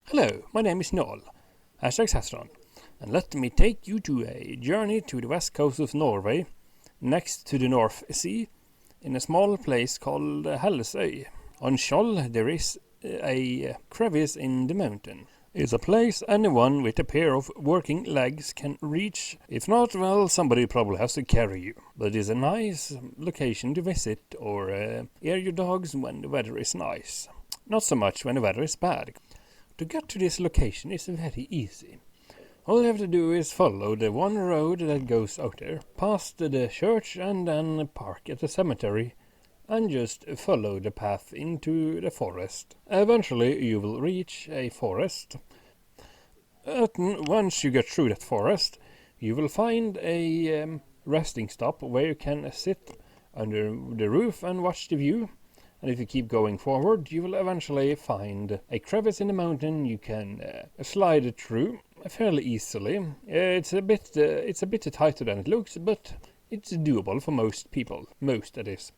Hello, my name is Noel, #Sastron, and let me take you to a journey to the west coast of Norway, next to the North Sea, in a small place called Hellesøy. On Skjold there is a crevice in the mountain. It's a place anyone with a pair of working legs can reach. If not, well, somebody probably has to carry you. But it's a nice location to visit or air your dogs when the weather is nice. Not so much when the weather is bad. To get to this location is very easy. All you have to do is follow the one road that goes out there, past the church and then park at the cemetery, and just follow the path into the forest. Eventually you will reach a forest. Once you get through that forest, you will find a resting stop where you can sit under the roof and watch the view. And if you keep going forward, you will eventually find a crevice in the mountain you can slide it through fairly easily. It's a bit tighter than it looks, but it's doable for most people. Most, that is.